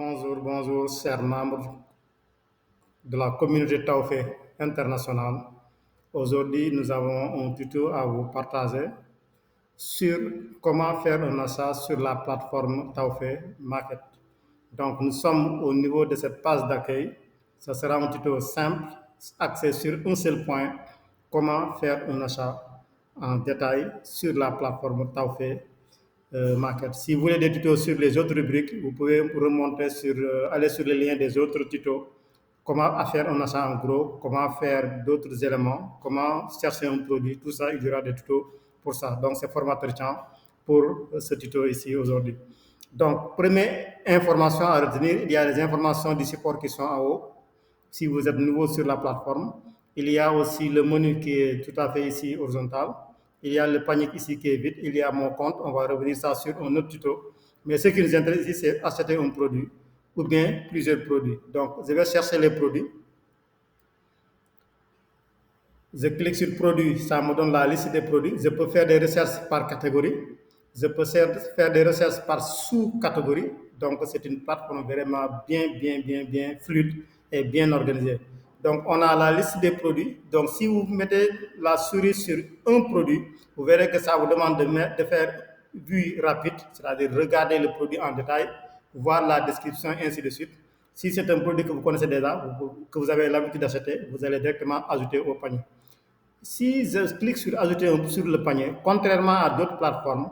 Bonjour, chers membres de la communauté Taoufé internationale. Aujourd'hui, nous avons un tuto à vous partager sur comment faire un achat sur la plateforme Taoufé Market. Donc, nous sommes au niveau de cette page d'accueil. Ce sera un tuto simple, axé sur un seul point, comment faire un achat en détail sur la plateforme Taoufé Market. Si vous voulez des tutos sur les autres rubriques, vous pouvez remonter aller sur le lien des autres tutos. Comment faire un achat en gros, comment faire d'autres éléments, comment chercher un produit, tout ça, il y aura des tutos pour ça. Donc, c'est formateur pour ce tuto ici aujourd'hui. Donc, première information à retenir, il y a les informations du support qui sont en haut. Si vous êtes nouveau sur la plateforme, il y a aussi le menu qui est tout à fait ici horizontal. Il y a le panier ici qui est vide. Il y a mon compte. On va revenir ça sur un autre tuto. Mais ce qui nous intéresse ici, c'est acheter un produit ou bien plusieurs produits. Donc, je vais chercher les produits. Je clique sur produit, ça me donne la liste des produits. Je peux faire des recherches par catégorie. Je peux faire des recherches par sous-catégorie. Donc, c'est une plateforme vraiment bien fluide et bien organisée. Donc, on a la liste des produits. Donc, si vous mettez la souris sur un produit, vous verrez que ça vous demande de faire vue rapide, c'est-à-dire regarder le produit en détail, voir la description, ainsi de suite. Si c'est un produit que vous connaissez déjà, que vous avez l'habitude d'acheter, vous allez directement ajouter au panier. Si je clique sur ajouter sur le panier, contrairement à d'autres plateformes,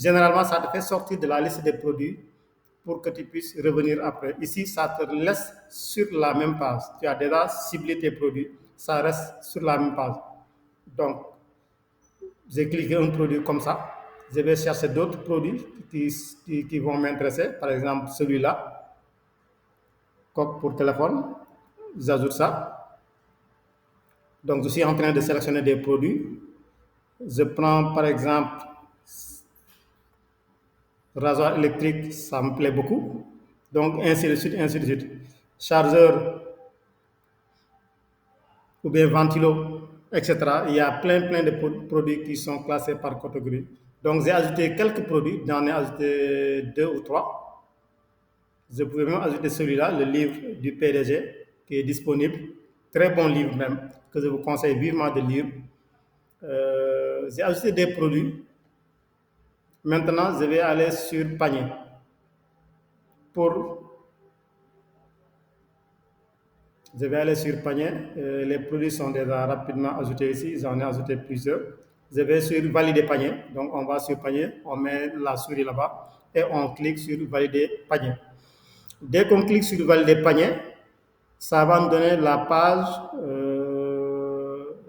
généralement ça te fait sortir de la liste des produits pour que tu puisses revenir après. Ici, ça te laisse sur la même page. Tu as déjà ciblé tes produits, ça reste sur la même page. Donc, j'ai cliqué un produit comme ça. Je vais chercher d'autres produits qui vont m'intéresser. Par exemple, celui-là, coque pour téléphone. J'ajoute ça. Donc, je suis en train de sélectionner des produits. Je prends par exemple rasoir électrique, ça me plaît beaucoup. Donc, ainsi de suite, ainsi de suite. Chargeur ou bien ventilo, etc. Il y a plein de produits qui sont classés par catégorie. Donc, j'ai ajouté quelques produits, j'en ai ajouté 2 ou 3. Je pouvais même ajouter celui-là, le livre du PDG, qui est disponible. Très bon livre même, que je vous conseille vivement de lire. J'ai ajouté des produits. Maintenant, je vais aller sur panier. Je vais aller sur panier. Les produits sont déjà rapidement ajoutés ici. J'en ai ajouté plusieurs. Je vais sur valider panier. Donc, on va sur panier, on met la souris là-bas et on clique sur valider panier. Dès qu'on clique sur valider panier, ça va nous donner la page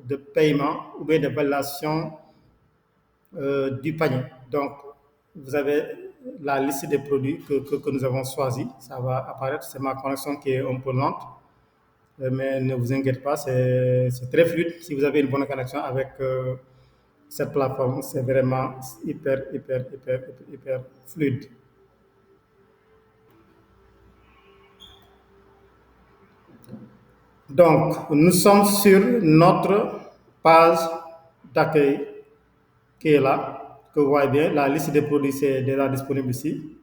de paiement ou bien de validation du panier. Donc, vous avez la liste des produits que nous avons choisis. Ça va apparaître. C'est ma connexion qui est un peu lente. Mais ne vous inquiétez pas, c'est très fluide. Si vous avez une bonne connexion avec cette plateforme, c'est vraiment hyper fluide. Donc, nous sommes sur notre page d'accueil qui est là, que vous voyez bien. La liste des produits, c'est déjà disponible ici.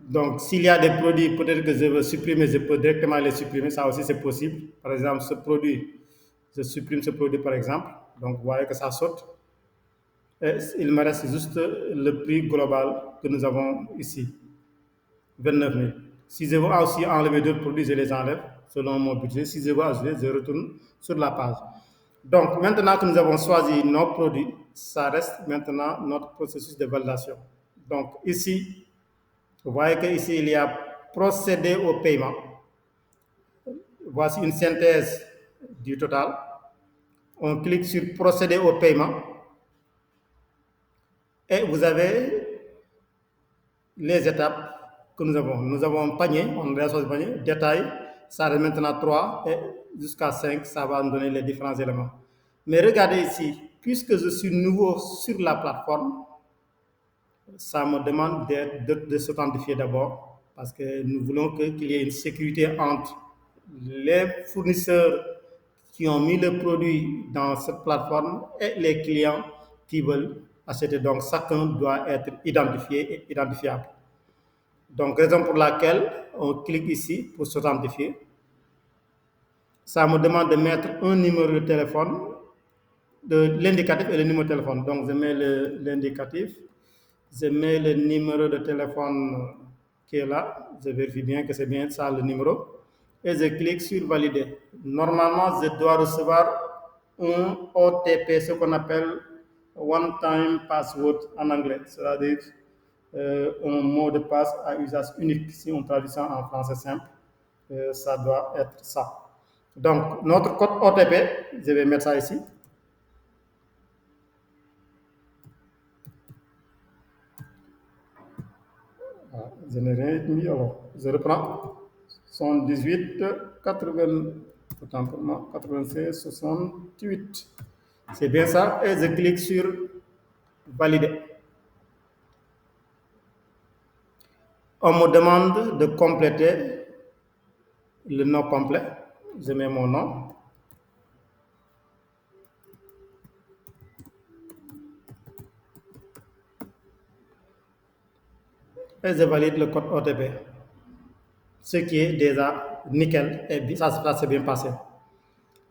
Donc, s'il y a des produits, peut-être que je veux supprimer, je peux directement les supprimer. Ça aussi, c'est possible. Par exemple, ce produit, je supprime ce produit, par exemple. Donc, vous voyez que ça saute. Et il me reste juste le prix global que nous avons ici, 29 000. Si je veux aussi enlever d'autres produits, je les enlève selon mon budget. Si je veux ajouter, je retourne sur la page. Donc, maintenant que nous avons choisi nos produits, ça reste maintenant notre processus de validation. Donc, ici, vous voyez qu'ici, il y a procédé au paiement. Voici une synthèse du total. On clique sur procéder au paiement. Et vous avez les étapes que nous avons. Nous avons panier, on a choisi panier, détail, ça reste maintenant 3 et jusqu'à 5, ça va nous donner les différents éléments. Mais regardez ici, puisque je suis nouveau sur la plateforme, ça me demande de s'authentifier d'abord parce que nous voulons qu'il y ait une sécurité entre les fournisseurs qui ont mis le produit dans cette plateforme et les clients qui veulent acheter. Donc, chacun doit être identifié et identifiable. Donc, raison pour laquelle on clique ici pour s'authentifier. Ça me demande de mettre un numéro de téléphone, de l'indicatif et le numéro de téléphone. Donc, je mets l'indicatif, je mets le numéro de téléphone qui est là, je vérifie bien que c'est bien ça le numéro, et je clique sur valider. Normalement, je dois recevoir un OTP, ce qu'on appelle One Time Password en anglais, c'est-à-dire un mot de passe à usage unique. Si on traduit ça en français simple, ça doit être ça. Donc, notre code OTP, je vais mettre ça ici. Je n'ai rien mis, alors je reprends. 78, 80, autant pour moi, 96, 68. C'est bien ça, et je clique sur valider. On me demande de compléter le nom complet. Je mets mon nom. Et je valide le code OTP. Ce qui est déjà nickel, et ça s'est bien passé.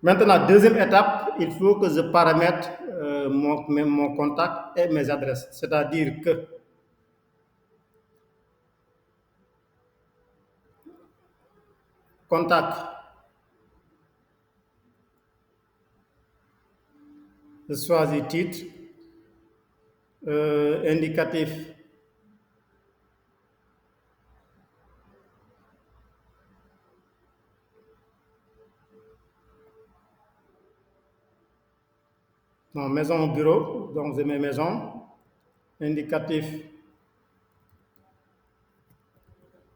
Maintenant, deuxième étape, il faut que je paramètre mon contact et mes adresses. C'est-à-dire que contact, je choisis titre, indicatif, non, maison au bureau, donc je mets maison, indicatif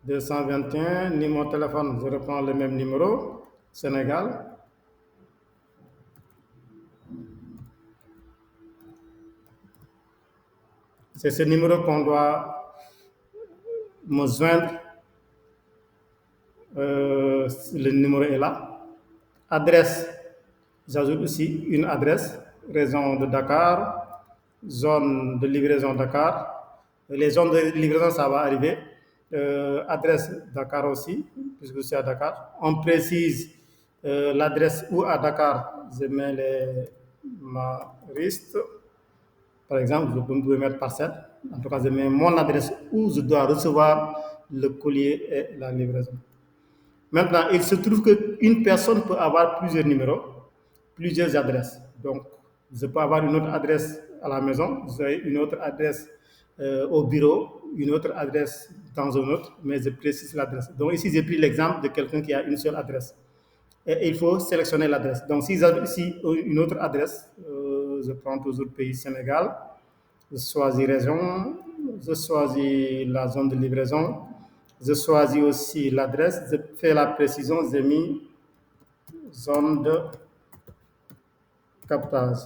221, numéro de téléphone, je reprends le même numéro, Sénégal. C'est ce numéro qu'on doit me joindre. Le numéro est là. Adresse, j'ajoute aussi une adresse, région de Dakar, zone de livraison Dakar. Les zones de livraison, ça va arriver. Adresse Dakar aussi, puisque c'est à Dakar. On précise l'adresse où à Dakar, je mets ma liste. Par exemple, vous pouvez mettre parcelle. En tout cas, je mets mon adresse où je dois recevoir le courrier et la livraison. Maintenant, il se trouve qu'une personne peut avoir plusieurs numéros, plusieurs adresses. Donc, je peux avoir une autre adresse à la maison, j'ai une autre adresse au bureau, une autre adresse dans un autre, mais je précise l'adresse. Donc, ici, j'ai pris l'exemple de quelqu'un qui a une seule adresse. Et il faut sélectionner l'adresse. Donc, si j'ai ici une autre adresse, je prends toujours pays Sénégal, je choisis région, je choisis la zone de livraison, je choisis aussi l'adresse, je fais la précision, j'ai mis zone de captage.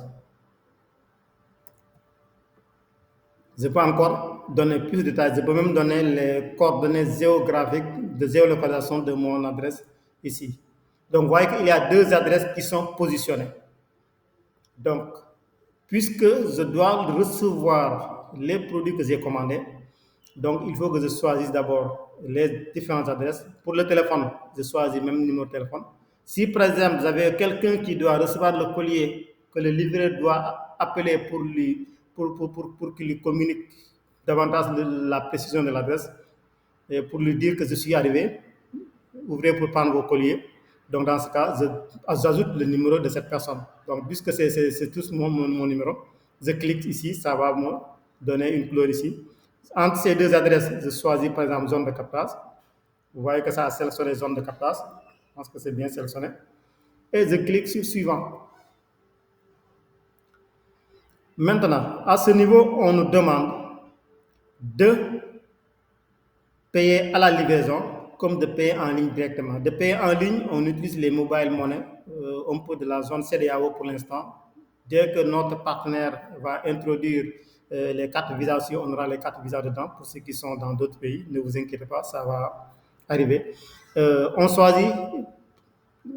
Je peux encore donner plus de détails, je peux même donner les coordonnées géographiques de géolocalisation de mon adresse ici. Donc, vous voyez qu'il y a deux adresses qui sont positionnées. Donc, puisque je dois recevoir les produits que j'ai commandés, donc il faut que je choisisse d'abord les différentes adresses. Pour le téléphone, je choisis même numéro de téléphone. Si par exemple vous avez quelqu'un qui doit recevoir le courrier, que le livreur doit appeler pour qu'il lui communique davantage la précision de l'adresse, et pour lui dire que je suis arrivé, ouvrez pour prendre vos colliers. Donc, dans ce cas, j'ajoute le numéro de cette personne. Donc, puisque c'est tout mon numéro, je clique ici, ça va me donner une couleur ici. Entre ces deux adresses, je choisis par exemple zone de captage. Vous voyez que ça a sélectionné zone de captage. Je pense que c'est bien sélectionné. Et je clique sur suivant. Maintenant, à ce niveau, on nous demande de payer à la livraison comme de payer en ligne directement. De payer en ligne, on utilise les mobile money, un peu de la zone CEDEAO pour l'instant. Dès que notre partenaire va introduire les cartes Visa aussi, on aura les cartes Visa dedans. Pour ceux qui sont dans d'autres pays, ne vous inquiétez pas, ça va arriver. On choisit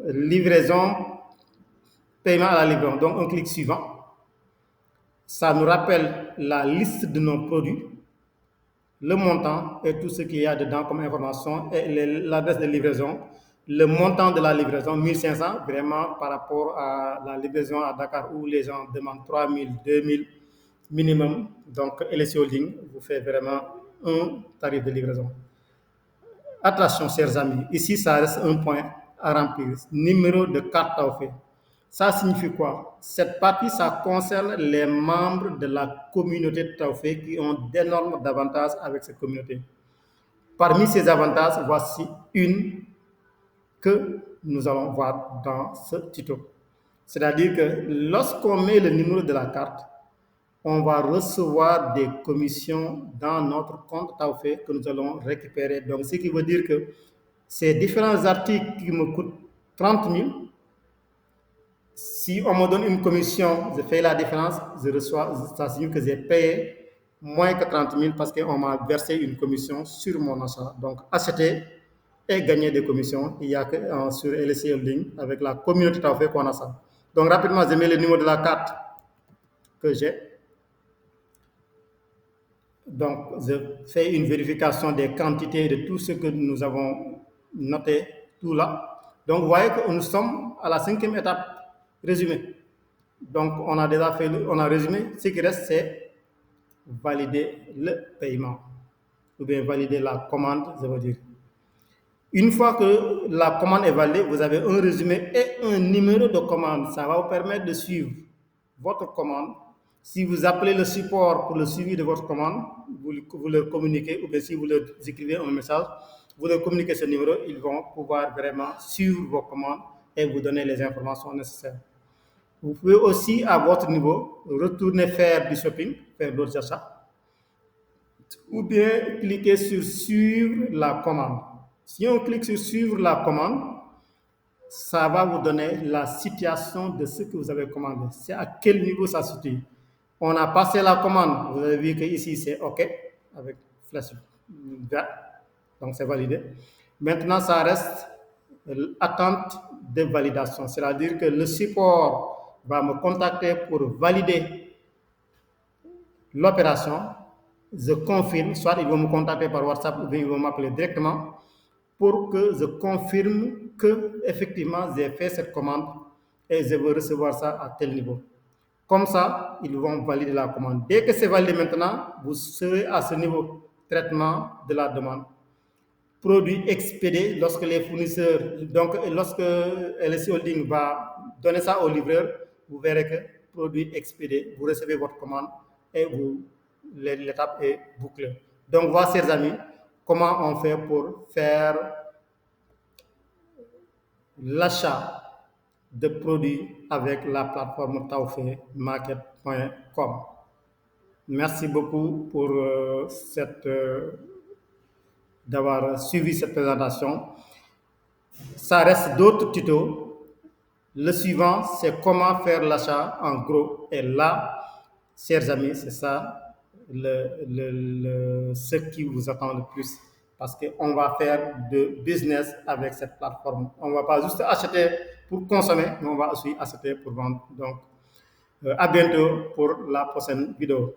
livraison, paiement à la livraison. Donc, on clique suivant. Ça nous rappelle la liste de nos produits, le montant et tout ce qu'il y a dedans comme information et l'adresse de livraison, le montant de la livraison, 1500, vraiment par rapport à la livraison à Dakar où les gens demandent 3000, 2000 minimum. Donc, LSI Holding vous fait vraiment un tarif de livraison. Attention, chers amis, ici, ça reste un point à remplir. Numéro de carte Taofé. Ça signifie quoi? Cette partie, ça concerne les membres de la communauté de Taofé qui ont d'énormes avantages avec cette communauté. Parmi ces avantages, voici une que nous allons voir dans ce tuto. C'est-à-dire que lorsqu'on met le numéro de la carte, on va recevoir des commissions dans notre compte Taofé que nous allons récupérer. Donc, ce qui veut dire que ces différents articles qui me coûtent 30 000, si on me donne une commission, je fais la différence, je reçois, ça signifie que j'ai payé moins que 30 000 parce qu'on m'a versé une commission sur mon achat. Donc, acheter et gagner des commissions, il y a que sur LSI Holding, avec la communauté Taofé qu'on a ça. Donc, rapidement, je mets le numéro de la carte que j'ai. Donc, je fais une vérification des quantités de tout ce que nous avons noté, tout là. Donc, vous voyez que nous sommes à la 5e étape, résumé. Donc, on a déjà fait, on a résumé. Ce qui reste, c'est valider le paiement, ou bien valider la commande, je veux dire. Une fois que la commande est validée, vous avez un résumé et un numéro de commande. Ça va vous permettre de suivre votre commande. Si vous appelez le support pour le suivi de votre commande, vous leur communiquez, ou bien si vous leur écrivez un message, vous leur communiquez ce numéro, ils vont pouvoir vraiment suivre vos commandes et vous donner les informations nécessaires. Vous pouvez aussi, à votre niveau, retourner faire du shopping, faire d'autres achats, ou bien cliquer sur suivre la commande. Si on clique sur suivre la commande, ça va vous donner la situation de ce que vous avez commandé. C'est à quel niveau ça se situe. On a passé la commande. Vous avez vu que ici c'est OK avec flèche verte. Donc c'est validé. Maintenant, ça reste attente de validation. C'est-à-dire que le support va me contacter pour valider l'opération. Je confirme, soit ils vont me contacter par WhatsApp ou bien ils vont m'appeler directement pour que je confirme que effectivement j'ai fait cette commande et je veux recevoir ça à tel niveau. Comme ça, ils vont valider la commande. Dès que c'est validé maintenant, vous serez à ce niveau traitement de la demande. Produit expédié lorsque les fournisseurs, donc lorsque LSI Holding va donner ça au livreur, vous verrez que produit expédié, vous recevez votre commande et l'étape est bouclée. Donc voilà, chers amis, comment on fait pour faire l'achat de produits avec la plateforme taofemarket.com. Merci beaucoup pour d'avoir suivi cette présentation. Ça reste d'autres tutos. Le suivant, c'est comment faire l'achat en gros. Et là, chers amis, c'est ça ce qui vous attend le plus. Parce qu'on va faire de business avec cette plateforme. On ne va pas juste acheter pour consommer, mais on va aussi acheter pour vendre. Donc, à bientôt pour la prochaine vidéo.